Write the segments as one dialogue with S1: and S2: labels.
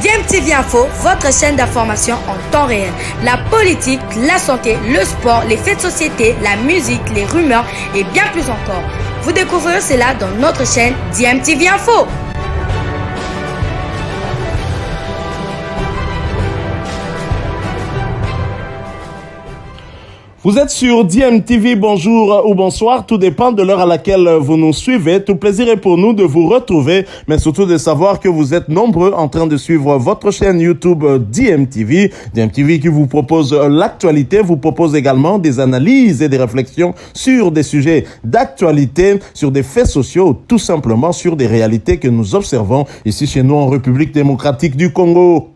S1: DMTV Info, votre chaîne d'information en temps réel. La politique, la santé, le sport, les faits de société, la musique, les rumeurs et bien plus encore. Vous découvrirez cela dans notre chaîne DMTV Info.
S2: Vous êtes sur DMTV, bonjour ou bonsoir, tout dépend de l'heure à laquelle vous nous suivez. Tout plaisir est pour nous de vous retrouver, mais surtout de savoir que vous êtes nombreux en train de suivre votre chaîne YouTube DMTV. DMTV qui vous propose l'actualité, vous propose également des analyses et des réflexions sur des sujets d'actualité, sur des faits sociaux, tout simplement sur des réalités que nous observons ici chez nous en République démocratique du Congo.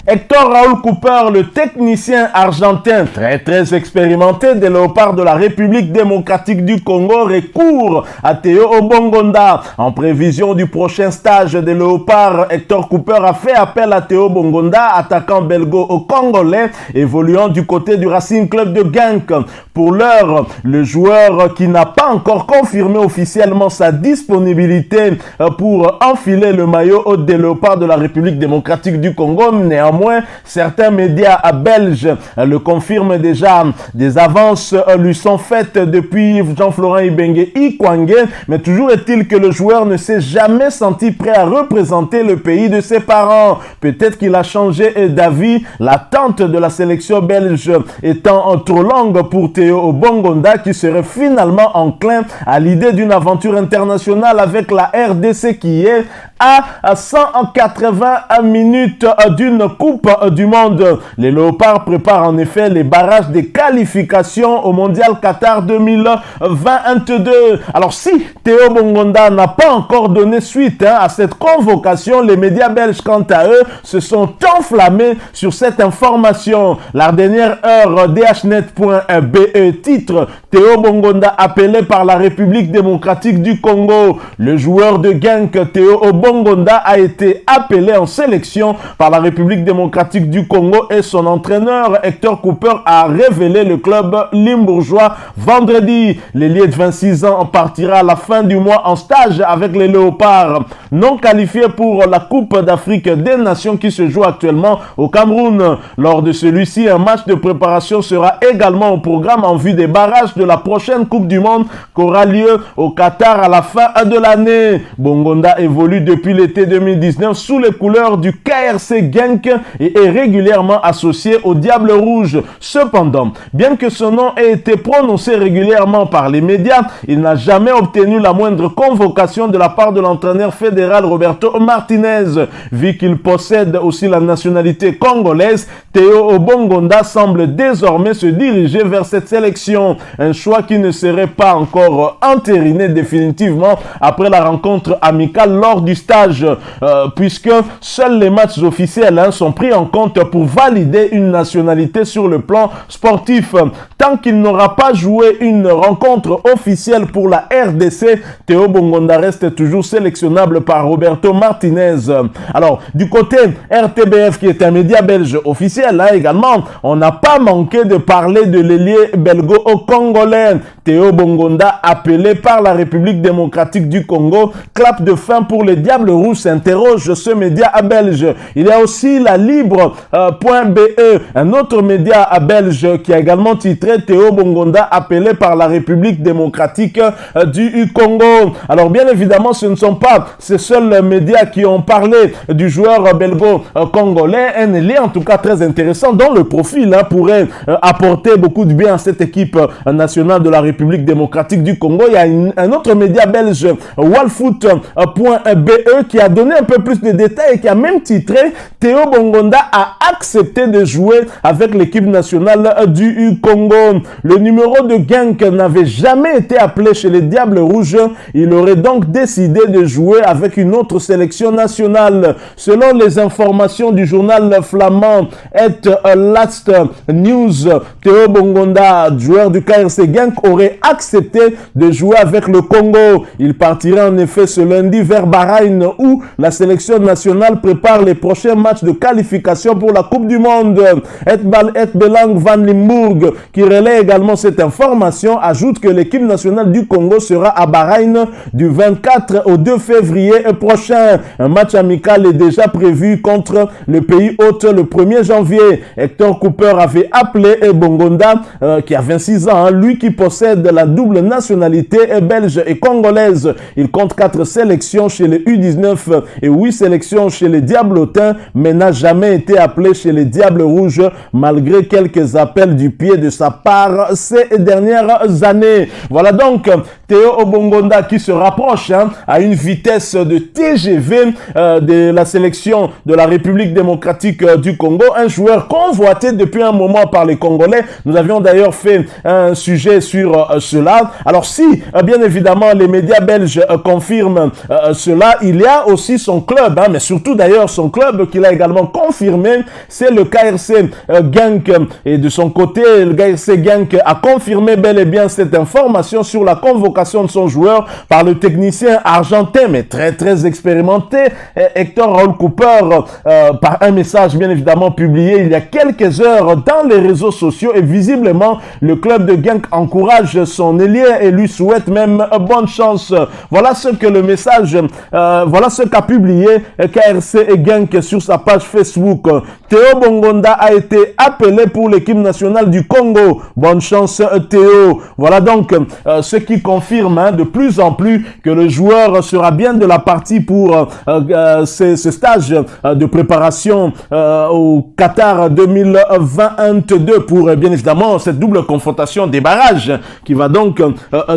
S2: Hector Raoul Cooper, le technicien argentin très expérimenté des léopards de la République démocratique du Congo, recourt à Théo Bongonda. En prévision du prochain stage des léopards, Hector Cooper a fait appel à Théo Bongonda, attaquant belgo-congolais, évoluant du côté du Racing Club de Genk. Pour l'heure, le joueur qui n'a pas encore confirmé officiellement sa disponibilité pour enfiler le maillot des léopards de la République démocratique du Congo, néanmoins, certains médias belges le confirment déjà. Des avances lui sont faites depuis Jean-Florent Ibenge Ikwangé, mais toujours est-il que le joueur ne s'est jamais senti prêt à représenter le pays de ses parents. Peut-être qu'il a changé d'avis, l'attente de la sélection belge étant trop longue pour Théo Bongonda, qui serait finalement enclin à l'idée d'une aventure internationale avec la RDC qui est à 180 minutes d'une Coupe du Monde. Les Léopards préparent en effet les barrages des qualifications au Mondial Qatar 2022. Alors si Théo Bongonda n'a pas encore donné suite à cette convocation, les médias belges quant à eux se sont enflammés sur cette information. La dernière heure, dhnet.be titre Théo Bongonda appelé par la République démocratique du Congo. Le joueur de Genk Théo Bongonda a été appelé en sélection par la République démocratique du Congo et son entraîneur Hector Cooper a révélé le club limbourgeois vendredi. L'ailier de 26 ans partira à la fin du mois en stage avec les Léopards. Non qualifié pour la Coupe d'Afrique des Nations qui se joue actuellement au Cameroun. Lors de celui-ci, un match de préparation sera également au programme en vue des barrages de la prochaine Coupe du Monde qui aura lieu au Qatar à la fin de l'année. Bongonda évolue depuis l'été 2019 sous les couleurs du KRC Genk et est régulièrement associé au Diable Rouge. Cependant, bien que son nom ait été prononcé régulièrement par les médias, il n'a jamais obtenu la moindre convocation de la part de l'entraîneur fédéral Roberto Martinez. Vu qu'il possède aussi la nationalité congolaise, Théo Bongonda semble désormais se diriger vers cette sélection. Un choix qui ne serait pas encore entériné définitivement après la rencontre amicale lors du stage, puisque seuls les matchs officiels sont pris en compte pour valider une nationalité sur le plan sportif. Tant qu'il n'aura pas joué une rencontre officielle pour la RDC, Théo Bongonda reste toujours sélectionnable par Roberto Martinez. Alors, du côté RTBF, qui est un média belge officiel, également, on n'a pas manqué de parler de l'ailier belgo-congolais. Théo Bongonda, appelé par la République démocratique du Congo, clap de fin pour les Diables Rouges, s'interroge ce média belge. Il y a aussi la Libre.be, un autre média belge qui a également titré Théo Bongonda appelé par la République démocratique du Congo. Alors bien évidemment, ce ne sont pas ces seuls médias qui ont parlé du joueur belgo-congolais, un ailier en tout cas très intéressant dont le profil pourrait apporter beaucoup de bien à cette équipe nationale de la République démocratique du Congo. Il y a un autre média belge, wallfoot.be, qui a donné un peu plus de détails et qui a même titré Théo Bongonda a accepté de jouer avec l'équipe nationale du Congo. Le numéro de Genk n'avait jamais été appelé chez les Diables Rouges. Il aurait donc décidé de jouer avec une autre sélection nationale. Selon les informations du journal flamand Last News, Théo Bongonda, joueur du KRC Genk, aurait aurait accepté de jouer avec le Congo. Il partirait en effet ce lundi vers Bahreïn où la sélection nationale prépare les prochains matchs de qualification pour la Coupe du Monde. Belang Van Limburg, qui relaie également cette information, ajoute que l'équipe nationale du Congo sera à Bahreïn du 24 au 2 février prochain. Un match amical est déjà prévu contre le pays hôte le 1er janvier. Hector Cooper avait appelé Bongonda, qui a 26 ans, lui qui possède la double nationalité belge et congolaise. Il compte 4 sélections chez les U19 et 8 sélections chez les Diablotins, mais n'a jamais été appelé chez les Diables Rouges, malgré quelques appels du pied de sa part ces dernières années. Voilà donc Théo Bongonda qui se rapproche à une vitesse de TGV de la sélection de la République démocratique du Congo, un joueur convoité depuis un moment par les Congolais. Nous avions d'ailleurs fait un sujet sur cela. Alors si, bien évidemment, les médias belges confirment cela, il y a aussi son club, mais surtout d'ailleurs son club qu'il a également confirmé, c'est le KRC Genk. Et de son côté, le KRC Genk a confirmé bel et bien cette information sur la convocation de son joueur par le technicien argentin, mais très expérimenté, Hector Raoul Cooper, par un message bien évidemment publié il y a quelques heures dans les réseaux sociaux. Et visiblement, le club de Genk encourage son ailier et lui souhaite même bonne chance. Voilà ce que le message, voilà ce qu'a publié KRC et Genk sur sa page Facebook. Théo Bongonda a été appelé pour l'équipe nationale du Congo. Bonne chance Théo. Voilà donc ce qui confirme de plus en plus que le joueur sera bien de la partie pour ce stage de préparation au Qatar 2022 pour bien évidemment cette double confrontation des barrages qui va donc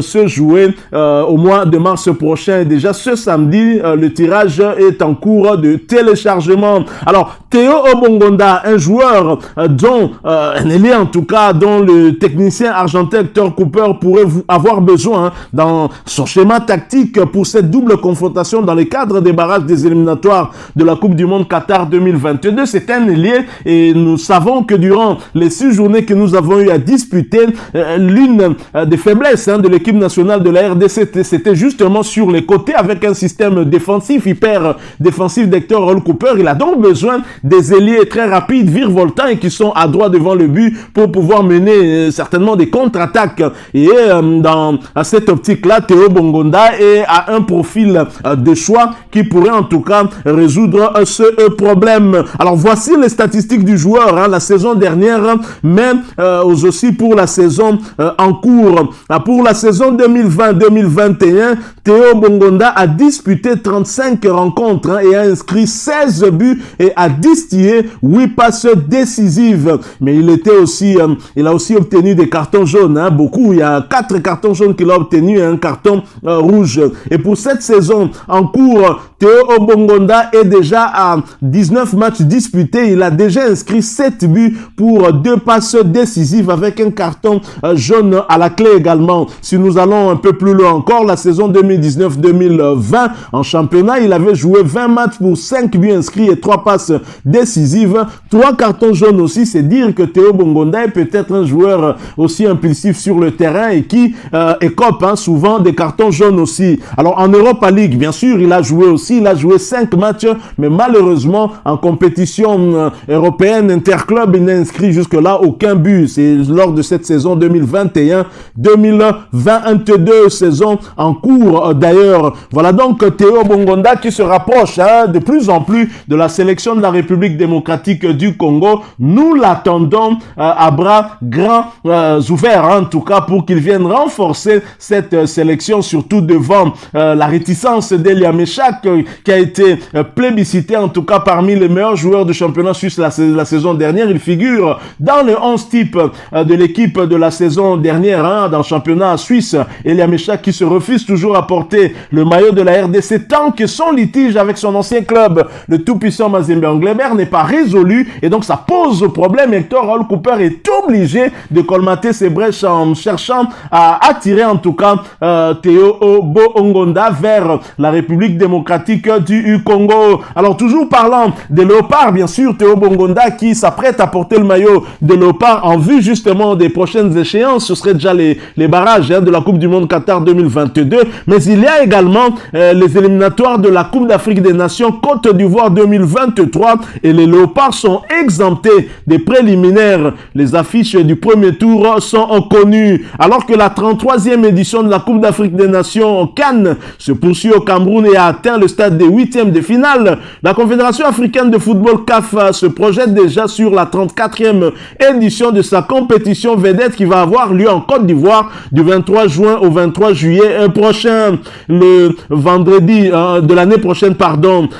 S2: se jouer au mois de mars prochain. Et déjà ce samedi, le tirage est en cours de téléchargement. Alors Théo Bongonda, un joueur dont un ailier en tout cas, dont le technicien argentin Hector Cooper pourrait avoir besoin dans son schéma tactique pour cette double confrontation dans le cadre des barrages des éliminatoires de la Coupe du Monde Qatar 2022. C'est un ailier et nous savons que durant les 6 journées que nous avons eu à disputer, l'une des faiblesses de l'équipe nationale de la RDC, c'était justement sur les côtés avec un système défensif, hyper défensif d'Hector Raoul Cooper. Il a donc besoin des ailiers très rapides, virevoltants et qui sont à droit devant le but pour pouvoir mener certainement des contre-attaques. Et à cette optique-là, Théo Bongonda a un profil de choix qui pourrait en tout cas résoudre ce problème. Alors voici les statistiques du joueur la saison dernière, mais aussi pour la saison en cours. Pour la saison 2020-2021, Théo Bongonda a disputé 35 rencontres et a inscrit 16 buts et a distillé 8 passes décisives. Mais il a aussi obtenu des cartons jaunes, beaucoup. Il y a 4 cartons jaunes qu'il a obtenu et un carton rouge. Et pour cette saison en cours, Théo Bongonda est déjà à 19 matchs disputés. Il a déjà inscrit 7 buts pour 2 passes décisives avec un carton jaune à la clé également. Si nous allons un peu plus loin encore, la saison 2019-2020 en championnat, il avait joué 20 matchs pour 5 buts inscrits et 3 passes décisives. 3 cartons jaunes aussi, c'est dire que Théo Bongonda est peut-être un joueur aussi impulsif sur le terrain et qui écope souvent des cartons jaunes aussi. Alors en Europa League, bien sûr, il a joué 5 matchs, mais malheureusement en compétition européenne interclub, il n'a inscrit jusque-là aucun but. C'est lors de cette saison 2021-2022, saison en cours d'ailleurs. Voilà donc Théo Bongonda qui se rapproche de plus en plus de la sélection de la République démocratique du Congo. Nous l'attendons à bras grands ouverts, en tout cas pour qu'il vienne renforcer cette sélection, surtout devant la réticence d'Elia Meshak qui a été plébiscité en tout cas parmi les meilleurs joueurs du championnat suisse la saison dernière. Il figure dans le 11 type de l'équipe de la saison dernière dans le championnat suisse. Elia Meshak qui se refuse toujours à porter le maillot de la RDC tant que son litige avec son ancien club, le tout-puissant Mazembe Anglebert, n'est pas résolu et donc ça pose problème. Hector Raoul Cooper est obligé de colmater ses brèches en cherchant à attirer en tout cas Théo Bongonda vers la République démocratique du Congo. Alors toujours parlant des Léopards, bien sûr, Théo Bongonda qui s'apprête à porter le maillot de Léopard en vue justement des prochaines échéances. Ce serait déjà les barrages de la Coupe du Monde Qatar 2022, mais il y a également les éliminatoires de la Coupe d'Afrique des Nations Côte d'Ivoire 2023 et les Léopards sont exemptés des préliminaires. Les affiches du premier tour sont connues. Alors que la 33e édition de la Coupe d'Afrique des Nations CAN se poursuit au Cameroun et a atteint le stade des huitièmes de finale, la Confédération africaine de football CAF se projette déjà sur la 34e édition de sa compétition vedette qui va avoir lieu en Côte d'Ivoire du 23 juin au 23 juillet prochain. Le vendredi de l'année prochaine,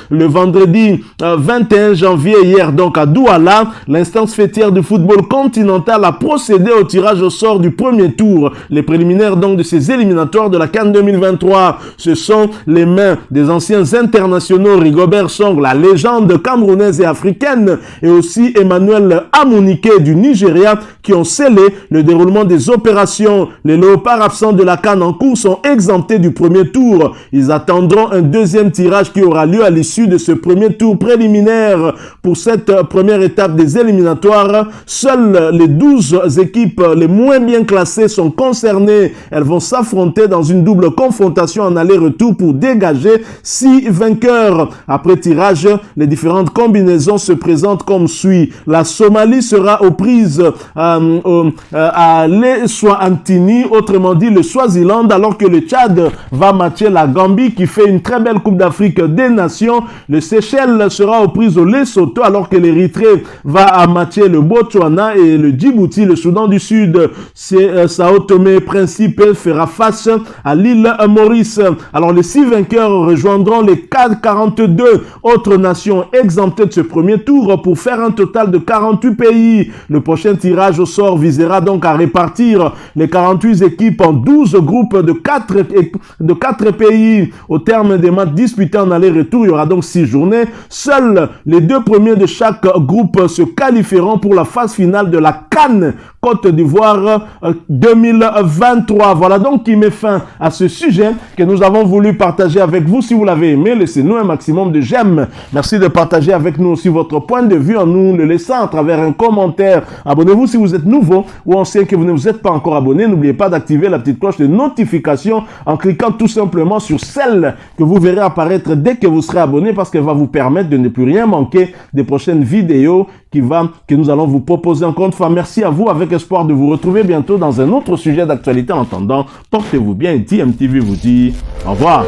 S2: le vendredi 21 janvier, hier donc à Douala, l'instance fêtière du football continental a procédé au tirage au sort du premier tour. Les préliminaires donc de ces éliminatoires de la CAN 2023. Ce sont les mains des anciens internationaux Rigobert Song, la légende camerounaise et africaine, et aussi Emmanuel Amunike du Nigeria qui ont scellé le déroulement des opérations. Les Léopards absents de la CAN en cours sont exemptés du premier tour. Ils attendront un deuxième tirage qui aura lieu à l'issue de ce premier tour préliminaire. Pour cette première étape des éliminatoires, seules les 12 équipes les moins bien classées sont concernées. Elles vont s'affronter dans une double confrontation en aller-retour pour dégager 6 vainqueurs. Après tirage, les différentes combinaisons se présentent comme suit. La Somalie sera aux prises à l'Eswatini, autrement dit le Swaziland, alors que le Tchad va matcher la Gambie qui fait une très belle Coupe d'Afrique des Nations. Le Seychelles sera aux prises au Lesotho, alors que l'Érythrée va matcher le Botswana et le Djibouti, le Soudan du Sud. Sao Tomé Principe fera face à l'île Maurice. Alors les 6 vainqueurs rejoindront les 42 autres nations exemptées de ce premier tour pour faire un total de 48 pays. Le prochain tirage au sort visera donc à répartir les 48 équipes en 12 groupes de 4 pays. Au terme des matchs disputés en aller-retour, il y aura donc 6 journées. Seuls les 2 premiers de chaque groupe se qualifieront pour la phase finale de la CAN Côte d'Ivoire 2023. Voilà donc qui met fin à ce sujet que nous avons voulu partager avec vous. Si vous l'avez aimé, laissez-nous un maximum de j'aime. Merci de partager avec nous aussi votre point de vue en nous le laissant à travers un commentaire. Abonnez-vous si vous êtes nouveau ou ancien que vous ne vous êtes pas encore abonné. N'oubliez pas d'activer la petite cloche de notification en cliquant tout simplement sur celle que vous verrez apparaître dès que vous serez abonné, parce qu'elle va vous permettre de ne plus rien manquer des prochaines vidéos que nous allons vous proposer. Encore une fois, merci à vous, avec espoir de vous retrouver bientôt dans un autre sujet d'actualité. En attendant, portez-vous bien et TMTV vous dit au revoir.